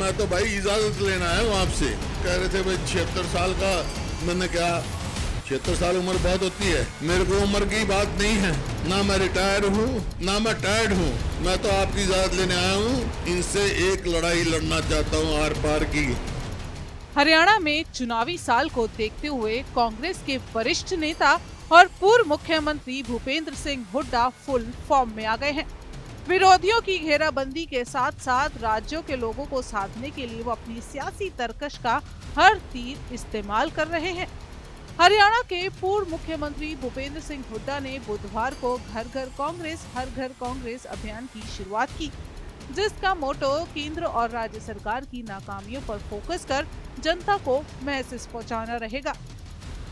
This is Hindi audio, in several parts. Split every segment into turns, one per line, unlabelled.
मैं तो भाई इजाजत लेना है वो आपसे। कह रहे थे भाई 76 साल का, मैंने कहा 76 साल उम्र बहुत होती है, मेरे को उम्र की बात नहीं है, ना मैं रिटायर हूँ ना मैं टायर्ड हूँ, मैं तो आपकी इजाजत लेने आया हूँ। इनसे एक लड़ाई लड़ना चाहता हूँ आर पार की।
हरियाणा में चुनावी साल को देखते हुए कांग्रेस के वरिष्ठ नेता और पूर्व मुख्यमंत्री भूपेंद्र सिंह हुड्डा फुल फॉर्म में आ गए हैं। विरोधियों की घेराबंदी के साथ साथ राज्यों के लोगों को साधने के लिए वो अपनी सियासी तरकश का हर तीर इस्तेमाल कर रहे हैं। हरियाणा के पूर्व मुख्यमंत्री भूपेंद्र सिंह हुड्डा ने बुधवार को घर घर कांग्रेस हर घर कांग्रेस अभियान की शुरुआत की, जिसका मोटो केंद्र और राज्य सरकार की नाकामियों पर फोकस कर जनता को मैसेज पहुंचाना रहेगा।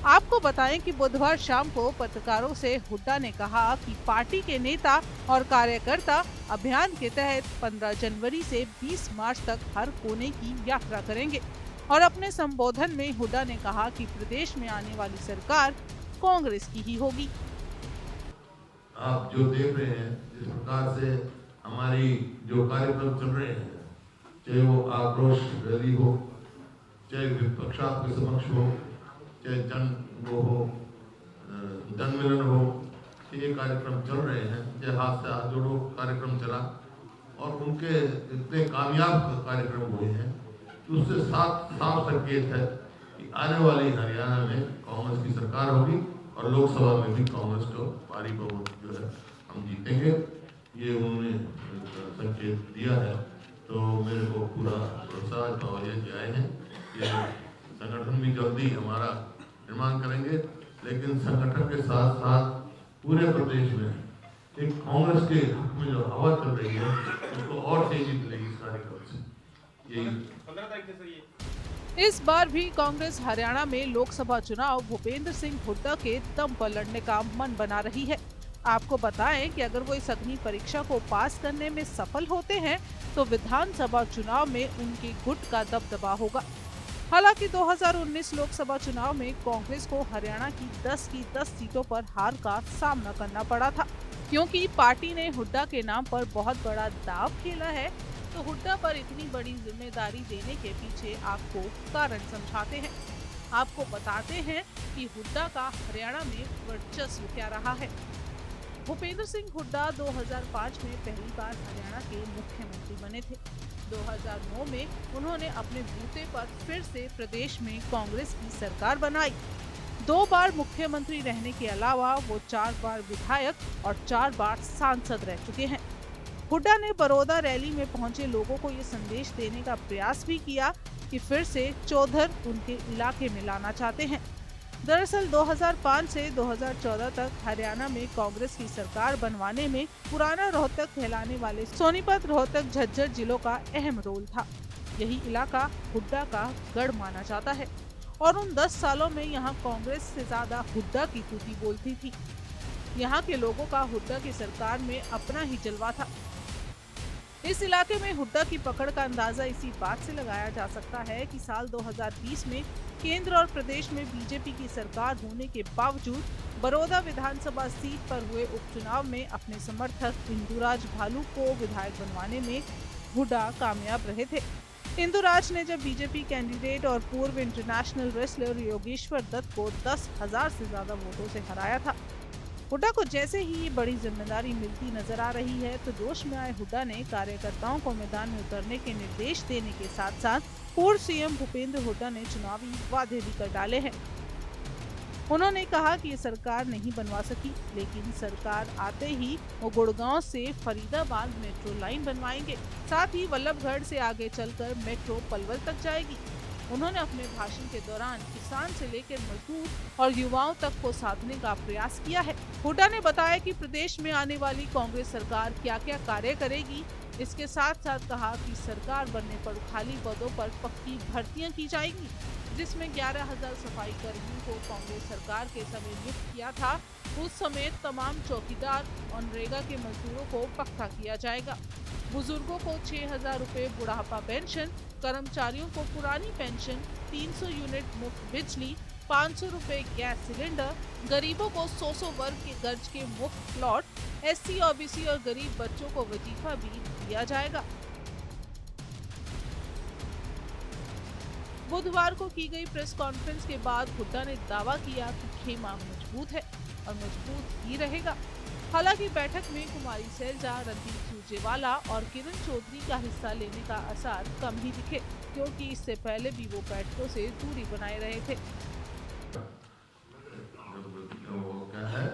आपको बताएं कि बुधवार शाम को पत्रकारों से हुड्डा ने कहा कि पार्टी के नेता और कार्यकर्ता अभियान के तहत 15 जनवरी से 20 मार्च तक हर कोने की यात्रा करेंगे और अपने संबोधन में हुड्डा ने कहा कि प्रदेश में आने वाली सरकार कांग्रेस की ही होगी।
आप जो देख रहे हैं जिस प्रकार से हमारी जो कार्यक्रम चल रहे हैं, चाहे वो आक्रोश रैली हो, चाहे विपक्ष आपके समक्ष हो, चाहे जनमिलन हो, ये कार्यक्रम चल रहे हैं, चाहे हाथ से हाथ जोड़ो कार्यक्रम चला और उनके इतने कामयाब कार्यक्रम हुए हैं कि उससे साफ संकेत है कि आने वाली हरियाणा में कांग्रेस की सरकार होगी और लोकसभा में भी कांग्रेस को भारी बहुमत जो है हम जीतेंगे। ये उन्होंने संकेत दिया है, तो मेरे को पूरा भरोसा और ये आए हैं कि संगठन भी जल्दी हमारा निर्माण करेंगे, लेकिन संगठन के साथ साथ पूरे प्रदेश में एक कांग्रेस के हक में जो हवा चल रही है उसको और तेजी मिलेगी इस कार्यक्रम से। यही 15 तारीख से
इस बार भी कांग्रेस हरियाणा में लोकसभा चुनाव भूपेंद्र सिंह हुड्डा के दम पर लड़ने का मन बना रही है। आपको बताएं कि अगर वो इस अग्नि परीक्षा को पास करने में सफल होते हैं तो विधानसभा चुनाव में उनके गुट का दबदबा होगा। हालांकि 2019 लोकसभा चुनाव में कांग्रेस को हरियाणा की 10 सीटों पर हार का सामना करना पड़ा था, क्योंकि पार्टी ने हुड्डा के नाम पर बहुत बड़ा दांव खेला है। तो हुड्डा पर इतनी बड़ी जिम्मेदारी देने के पीछे आपको कारण समझाते हैं। आपको बताते हैं कि हुड्डा का हरियाणा में वर्चस्व क्या रहा है। भूपेंद्र सिंह हुड्डा 2005 में पहली बार हरियाणा के मुख्यमंत्री बने थे। 2009 में उन्होंने अपने बूते पर फिर से प्रदेश में कांग्रेस की सरकार बनाई। 2 बार मुख्यमंत्री रहने के अलावा वो 4 बार विधायक और 4 बार सांसद रह चुके हैं। हुड्डा ने बड़ौदा रैली में पहुंचे लोगों को ये संदेश देने का प्रयास भी किया कि फिर से चौधर उनके इलाके में लाना चाहते हैं। दरअसल 2005 से 2014 तक हरियाणा में कांग्रेस की सरकार बनवाने में पुराना रोहतक कहलाने वाले सोनीपत, रोहतक, झज्जर जिलों का अहम रोल था। यही इलाका हुड्डा का गढ़ माना जाता है और उन 10 सालों में यहाँ कांग्रेस से ज्यादा हुड्डा की तूती बोलती थी। यहाँ के लोगों का हुड्डा की सरकार में अपना ही जलवा था। इस इलाके में हुड्डा की पकड़ का अंदाजा इसी बात से लगाया जा सकता है कि साल 2020 में केंद्र और प्रदेश में बीजेपी की सरकार होने के बावजूद बड़ौदा विधानसभा सीट पर हुए उपचुनाव में अपने समर्थक इंदुराज भालू को विधायक बनवाने में हुड्डा कामयाब रहे थे। इंदुराज ने जब बीजेपी कैंडिडेट और पूर्व इंटरनेशनल रेसलर योगेश्वर दत्त को 10,000 से ज्यादा वोटों से हराया था। हुड्डा को जैसे ही ये बड़ी जिम्मेदारी मिलती नजर आ रही है तो जोश में आए हुड्डा ने कार्यकर्ताओं को मैदान में उतरने के निर्देश देने के साथ साथ पूर्व सीएम भूपेंद्र हुड्डा ने चुनावी वादे भी कर डाले हैं। उन्होंने कहा कि ये सरकार नहीं बनवा सकी, लेकिन सरकार आते ही वो गुड़गांव से फरीदाबाद मेट्रो लाइन बनवाएंगे, साथ ही वल्लभगढ़ से आगे चलकर मेट्रो पलवल तक जाएगी। उन्होंने अपने भाषण के दौरान किसान से लेकर मजदूर और युवाओं तक को साधने का प्रयास किया है। हुड्डा ने बताया कि प्रदेश में आने वाली कांग्रेस सरकार क्या क्या कार्य करेगी। इसके साथ साथ कहा कि सरकार बनने पर खाली पदों पर पक्की भर्तियां की जाएगी, जिसमें 11,000 सफाई कर्मियों को कांग्रेस सरकार के समय नियुक्त किया था, उस समय तमाम चौकीदार और नरेगा के मजदूरों को पक्का किया जाएगा। बुजुर्गों को 6,000 रुपए बुढ़ापा पेंशन, कर्मचारियों को पुरानी पेंशन, 300 यूनिट मुफ्त बिजली, 500 रुपए गैस सिलेंडर, गरीबों को 100 वर्ग के गज के मुफ्त प्लॉट, SC, OBC और गरीब बच्चों को वजीफा भी दिया जाएगा। बुधवार को की गई प्रेस कॉन्फ्रेंस के बाद हुड्डा ने दावा किया कि खेमा मजबूत है और मजबूत ही रहेगा। हालांकि बैठक में कुमारी सैलजा, रणदीप सुरजेवाला और किरण चौधरी का हिस्सा लेने का असर कम ही दिखे, क्योंकि इससे पहले भी वो बैठकों से दूरी बनाए रहे थे।
वो क्या है,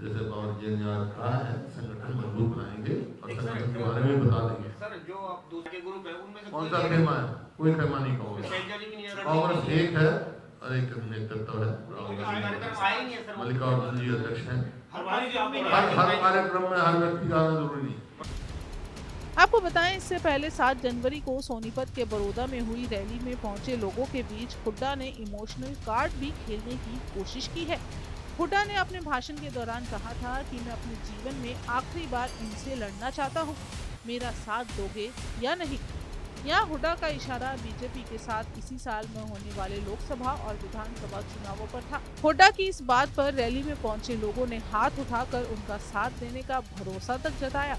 जैसे बाबा जी ने आज कहा है, संगठन मजबूत बनाएंगे और संगठन के बारे में बता देंगे।
सर, जो आप दूसरे ग्रुप है उनमें से
कौन सा खेमा है? कोई खेमा नहीं कहूँगा। कांग्रेस एक है और एक नेतृत्व है, मल्लिकार्जुन जी अध्यक्ष हैं। हर कार्यक्रम में हर व्यक्ति का आना जरूरी नहीं है।
आपको बताएं, इससे पहले 7 जनवरी को सोनीपत के बड़ौदा में हुई रैली में पहुंचे लोगों के बीच हुड्डा ने इमोशनल कार्ड भी खेलने की कोशिश की है। हुड्डा ने अपने भाषण के दौरान कहा था कि मैं अपने जीवन में आखिरी बार इनसे लड़ना चाहता हूं, मेरा साथ दोगे या नहीं। यहाँ हुड्डा का इशारा बीजेपी के साथ इसी साल में होने वाले लोकसभा और विधानसभा चुनावों पर था। हुड्डा की इस बात पर रैली में पहुंचे लोगों ने हाथ उठाकर उनका साथ देने का भरोसा तक जताया।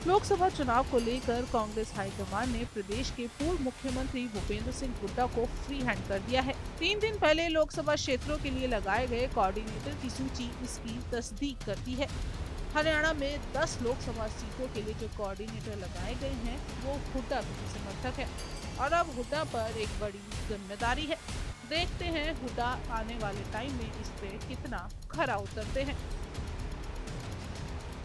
लोकसभा चुनाव को लेकर कांग्रेस हाईकमान ने प्रदेश के पूर्व मुख्यमंत्री भूपेंद्र सिंह हुड्डा को फ्री हैंड कर दिया है। 3 दिन पहले लोकसभा क्षेत्रों के लिए लगाए गए कोऑर्डिनेटर की सूची इसकी तस्दीक करती है। हरियाणा में 10 लोकसभा सीटों के लिए जो कोऑर्डिनेटर लगाए गए हैं वो हुड्डा के समर्थक है और अब हुड्डा पर एक बड़ी जिम्मेदारी है। देखते हैं हुड्डा आने वाले टाइम में इस पे कितना खरा उतरते हैं।